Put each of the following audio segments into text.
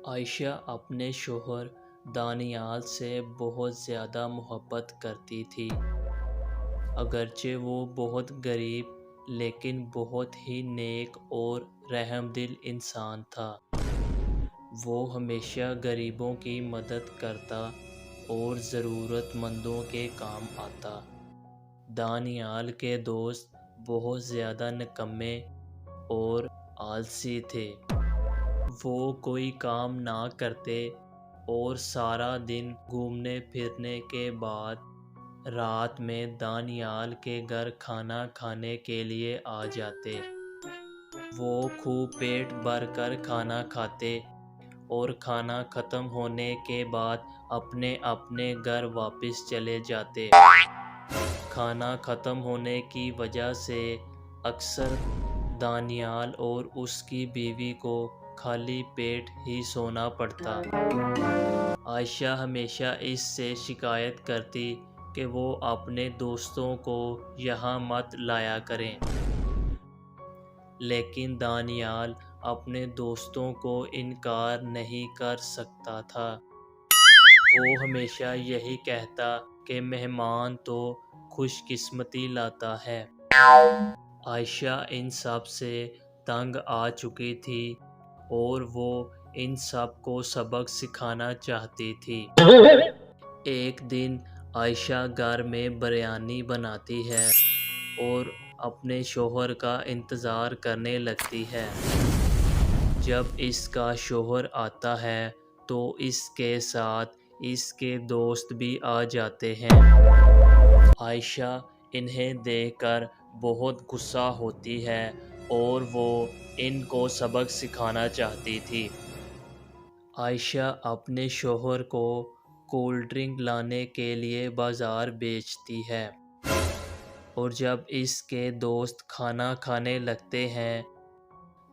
عائشہ اپنے شوہر دانیال سے بہت زیادہ محبت کرتی تھی۔ اگرچہ وہ بہت غریب لیکن بہت ہی نیک اور رحم دل انسان تھا۔ وہ ہمیشہ غریبوں کی مدد کرتا اور ضرورت مندوں کے کام آتا۔ دانیال کے دوست بہت زیادہ نکمے اور آلسی تھے۔ وہ کوئی کام نہ کرتے اور سارا دن گھومنے پھرنے کے بعد رات میں دانیال کے گھر کھانا کھانے کے لیے آ جاتے۔ وہ خوب پیٹ بھر کر کھانا کھاتے اور کھانا ختم ہونے کے بعد اپنے اپنے گھر واپس چلے جاتے۔ کھانا ختم ہونے کی وجہ سے اکثر دانیال اور اس کی بیوی کو خالی پیٹ ہی سونا پڑتا۔ عائشہ ہمیشہ اس سے شکایت کرتی کہ وہ اپنے دوستوں کو یہاں مت لایا کریں، لیکن دانیال اپنے دوستوں کو انکار نہیں کر سکتا تھا۔ وہ ہمیشہ یہی کہتا کہ مہمان تو خوش قسمتی لاتا ہے۔ عائشہ ان سب سے تنگ آ چکی تھی اور وہ ان سب کو سبق سکھانا چاہتی تھی۔ ایک دن عائشہ گھر میں بریانی بناتی ہے اور اپنے شوہر کا انتظار کرنے لگتی ہے۔ جب اس کا شوہر آتا ہے تو اس کے ساتھ اس کے دوست بھی آ جاتے ہیں۔ عائشہ انہیں دیکھ کر بہت غصہ ہوتی ہے اور وہ ان کو سبق سکھانا چاہتی تھی۔ عائشہ اپنے شوہر کو کولڈ ڈرنک لانے کے لیے بازار بھیجتی ہے اور جب اس کے دوست کھانا کھانے لگتے ہیں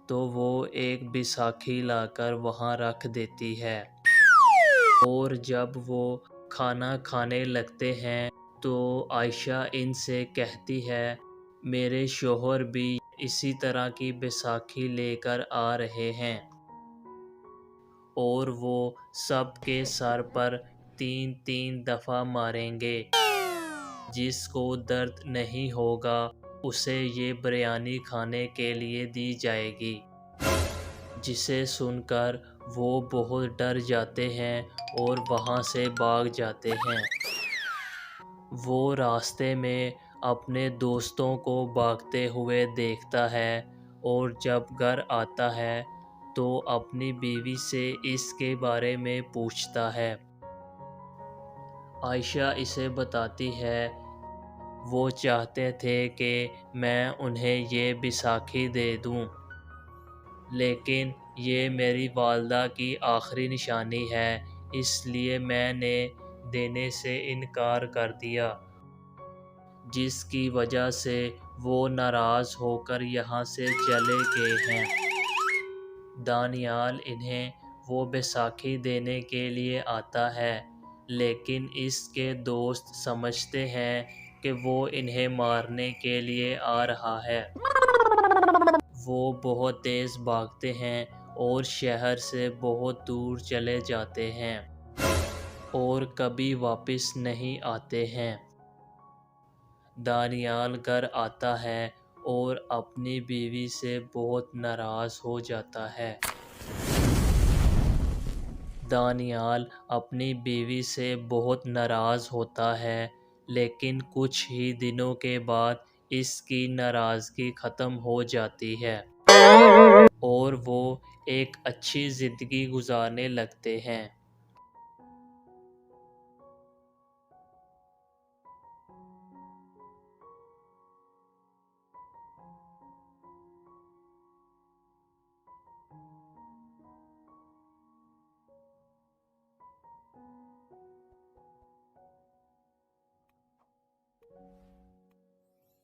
تو وہ ایک بیساکھی لا کر وہاں رکھ دیتی ہے، اور جب وہ کھانا کھانے لگتے ہیں تو عائشہ ان سے کہتی ہے میرے شوہر بھی اسی طرح کی بیساکھی لے کر آ رہے ہیں اور وہ سب کے سر پر 3 دفعہ ماریں گے۔ جس کو درد نہیں ہوگا اسے یہ بریانی کھانے کے لیے دی جائے گی۔ جسے سن کر وہ بہت ڈر جاتے ہیں اور وہاں سے بھاگ جاتے ہیں۔ وہ راستے میں اپنے دوستوں کو بھاگتے ہوئے دیکھتا ہے اور جب گھر آتا ہے تو اپنی بیوی سے اس کے بارے میں پوچھتا ہے۔ عائشہ اسے بتاتی ہے وہ چاہتے تھے کہ میں انہیں یہ بیساکھی دے دوں، لیکن یہ میری والدہ کی آخری نشانی ہے اس لیے میں نے دینے سے انکار کر دیا، جس کی وجہ سے وہ ناراض ہو کر یہاں سے چلے گئے ہیں۔ دانیال انہیں وہ بیساکھی دینے کے لیے آتا ہے لیکن اس کے دوست سمجھتے ہیں کہ وہ انہیں مارنے کے لیے آ رہا ہے۔ وہ بہت تیز بھاگتے ہیں اور شہر سے بہت دور چلے جاتے ہیں اور کبھی واپس نہیں آتے ہیں۔ دانیال گھر آتا ہے اور اپنی بیوی سے بہت ناراض ہو جاتا ہے۔ دانیال اپنی بیوی سے بہت ناراض ہوتا ہے لیکن کچھ ہی دنوں کے بعد اس کی ناراضگی ختم ہو جاتی ہے اور وہ ایک اچھی زندگی گزارنے لگتے ہیں۔